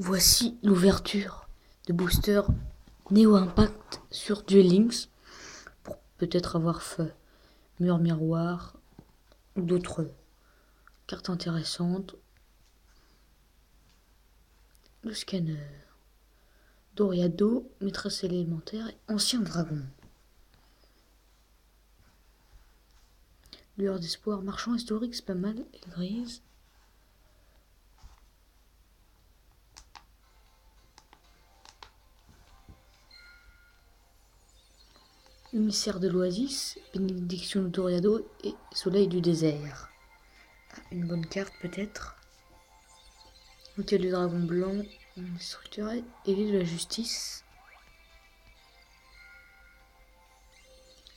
Voici l'ouverture de Booster Neo Impact sur Duel Links pour peut-être avoir fait mur miroir ou d'autres cartes intéressantes. Le scanner, Doriado, maîtresse élémentaire et ancien dragon. Lueur d'espoir, marchand historique, c'est pas mal, et grise. Émissaire de l'Oasis, bénédiction de Doriado et soleil du désert. Ah, une bonne carte peut-être. Hôtel du dragon blanc, instructeur et élu de la justice.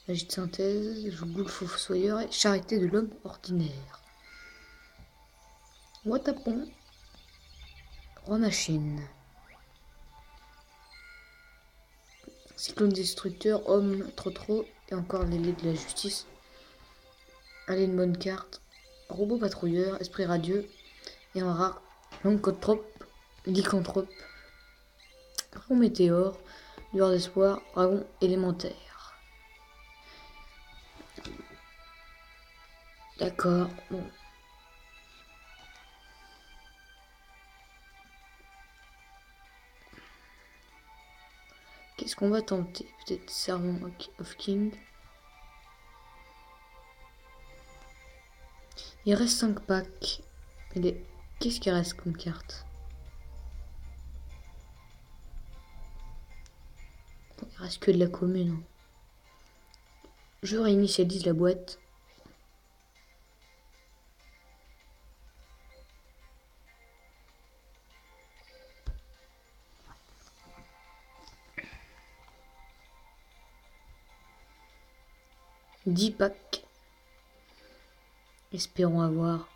Magie de synthèse, Jougou le fossoyeur et charité de l'homme ordinaire. Watapon, roi machine. Cyclone destructeur, homme trop et encore l'élite de la justice. Allez, une bonne carte. Robot patrouilleur, esprit radieux et un rare Lancotrope, lycanthrope. Dragon météore, lueur d'espoir, dragon élémentaire. D'accord, bon. Qu'est-ce qu'on va tenter? Peut-être Servant of King. Il reste 5 packs. Qu'est-ce qu'il reste comme carte? Il reste que de la commune. Je réinitialise la boîte. « 10 packs. Espérons avoir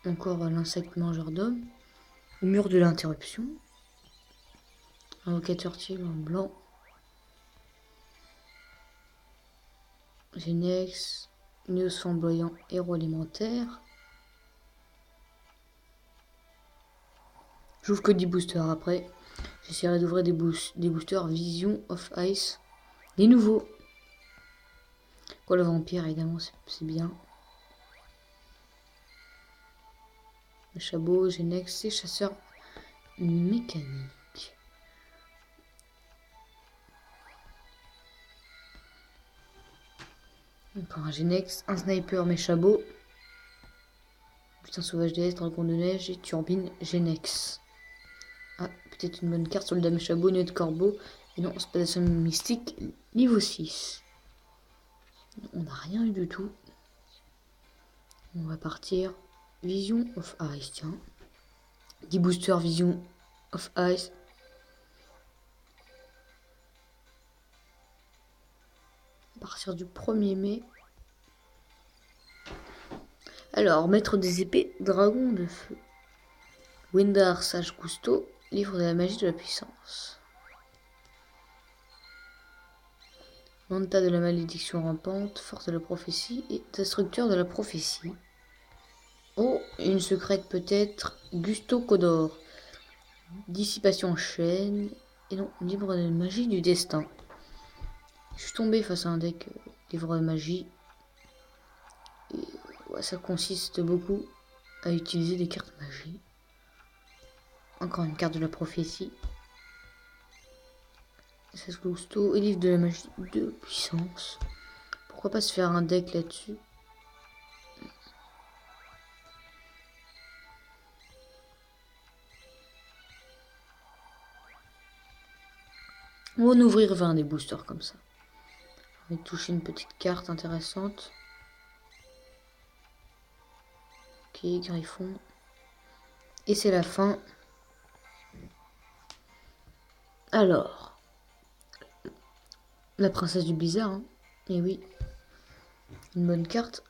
encore l'insecte mangeur d'hommes. Au mur de l'interruption. Invocateur tigre en blanc. Genex. Néos flamboyant, héros alimentaire. J'ouvre que 10 boosters après. J'essaierai d'ouvrir des boosters Vision of Ice. Les nouveaux. Quoi, le vampire, évidemment, c'est bien. Le chabot, Genex et chasseur mécanique. Encore un Genex, un sniper, mes chabots. Putain, sauvage DS, dragon de neige et turbine Genex. Ah, peut-être une bonne carte, soldat chabot, nœud de corbeau. Et non, spadassin mystique, niveau 6. On n'a rien eu du tout. On va partir. Vision of Ice, tiens. 10 boosters Vision of Ice. À partir du 1er mai. Alors, maître des épées, dragon de feu. Wendar Sage Cousteau, livre de la magie de la puissance. Manta de la malédiction rampante, force de la prophétie et destructeur de la prophétie. Oh, une secrète peut-être, Gusto Codor. Dissipation chaîne. Et non, livre de magie du destin. Je suis tombé face à un deck livre de magie. Et ouais, ça consiste beaucoup à utiliser des cartes magie. Encore une carte de la prophétie. C'est Gusto et livre de la magie de puissance. Pourquoi pas se faire un deck là-dessus? On va en ouvrir 20 des boosters comme ça. On va toucher une petite carte intéressante. Ok, Griffon. Et c'est la fin. Alors. La princesse du blizzard. Hein. Et oui. Une bonne carte.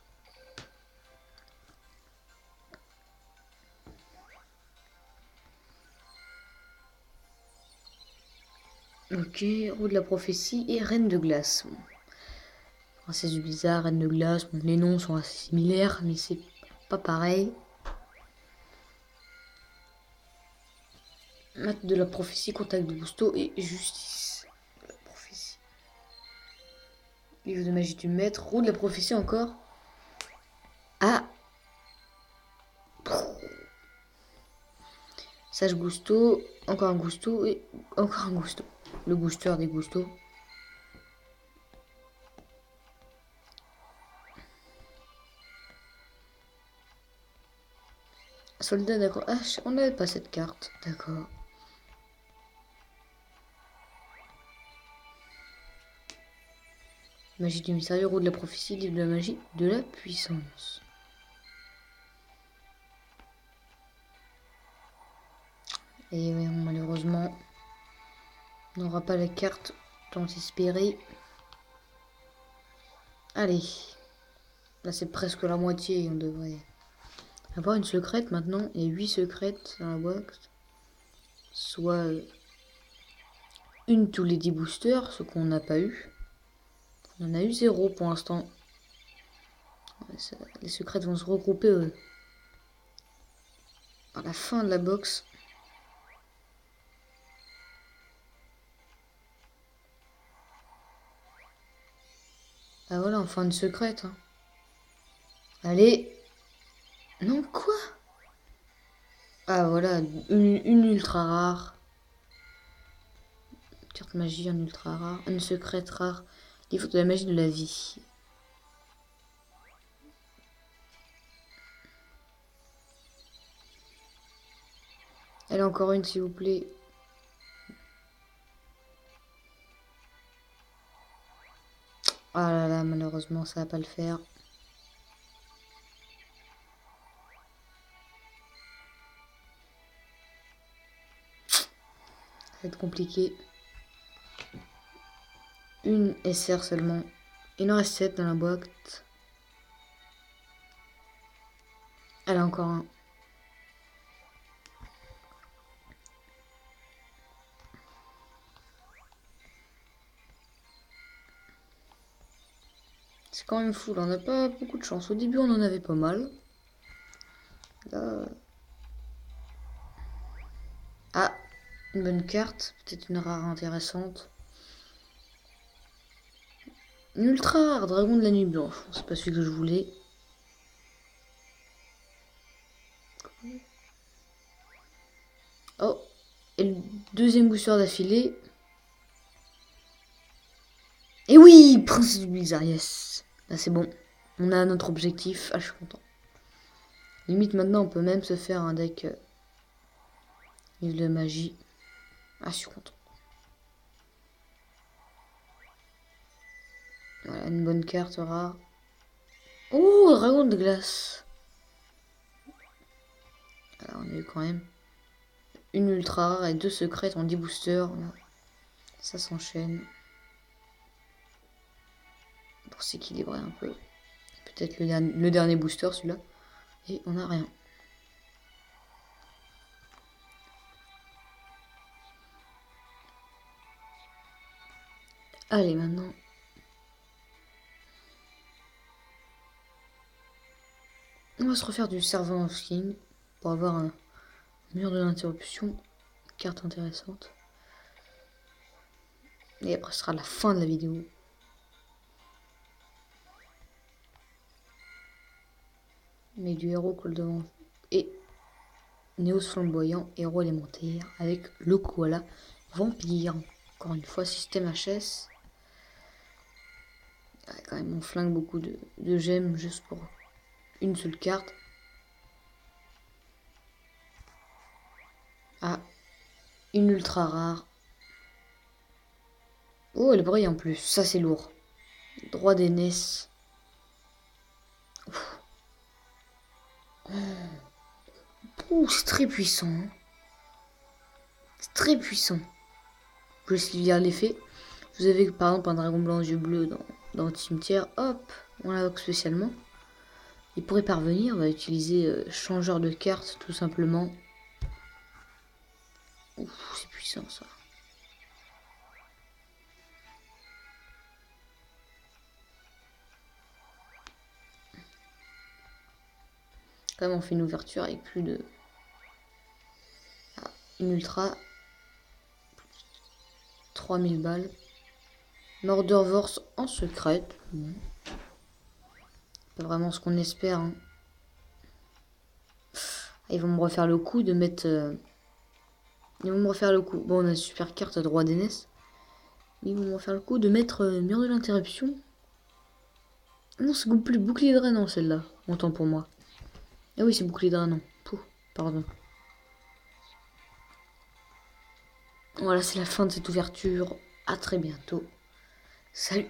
Ok, roue de la prophétie et reine de glace. Bon. Princesse du blizzard, reine de glace. Bon, les noms sont assez similaires, mais c'est pas pareil. Maître de la prophétie, contact de Gusto et justice. La prophétie. Livre de magie du maître, roue de la prophétie encore. Ah. Sage Gusto, encore un Gusto et encore un Gusto. Le booster des Gusto. Soldat d'accord. Ah, on n'avait pas cette carte. D'accord. Magie du mystérieux, roue de la prophétie, livre de la magie de la puissance. Et oui, malheureusement, on n'aura pas la carte tant espérée. Allez. Là, c'est presque la moitié. On devrait avoir une secrète maintenant. Il y a 8 secrètes dans la box. Soit une tous les 10 boosters, ce qu'on n'a pas eu. On en a eu 0 pour l'instant. Les secrètes vont se regrouper à la fin de la box. Ah voilà, enfin une secrète. Hein. Allez. Non, quoi? Ah voilà, une ultra rare. Carte magie, un ultra rare. Une secrète rare. Livre de la magie de la vie. Allez, encore une, s'il vous plaît. Ah là là, malheureusement, ça va pas le faire. Ça va être compliqué. Une SR seulement. Il en reste 7 dans la boîte. Allez, encore un. C'est quand même fou, là, on n'a pas beaucoup de chance. Au début, on en avait pas mal. Là... Ah, une bonne carte. Peut-être une rare intéressante. Une ultra rare, dragon de la nuit blanche. C'est pas celui que je voulais. Oh, et le deuxième booster d'affilée. Et oui, Princesse du Blizzard, yes. Là, c'est bon. On a notre objectif. Ah, je suis content. Limite, maintenant, on peut même se faire un deck livre de magie. Ah, je suis content. Voilà, une bonne carte rare. Oh, dragon de glace. Alors, on a eu quand même une ultra rare et 2 secrètes en 10 boosters. Ça s'enchaîne. Pour s'équilibrer un peu. Peut-être le dernier booster, celui-là. Et on n'a rien. Allez, maintenant. On va se refaire du Servant of King pour avoir un mur de l'interruption. Carte intéressante. Et après, ce sera la fin de la vidéo. Mais du héros coule devant. Et Néos flamboyant, héros élémentaire, avec le koala vampire. Encore une fois, système HS. Ouais, quand même, on flingue beaucoup de gemmes juste pour une seule carte. Ah, une ultra rare. Oh, elle brille en plus. Ça, c'est lourd. Droit d'aînesse. Ouh, c'est très puissant. Hein. C'est très puissant. Je laisse lire l'effet. Vous avez par exemple un dragon blanc aux yeux bleus dans votre cimetière. Hop, on l'invoque spécialement. Et pour y parvenir, on va utiliser changeur de carte tout simplement. Ouh, c'est puissant ça. Quand même, on fait une ouverture avec plus de... Ah, une ultra. 3000 balles. Murderverse en secret. Bon. Pas vraiment ce qu'on espère. Hein. Ils vont me refaire le coup de mettre... Ils vont me refaire le coup. Bon, on a une super carte à droit d'aînesse. Ils vont me refaire le coup de mettre mur de l'interruption. Non, c'est plus bouclier de Renan, celle-là. Autant pour moi. Ah oui, c'est bouclier de Renan. Pouh, pardon. Voilà, c'est la fin de cette ouverture. À très bientôt. Salut.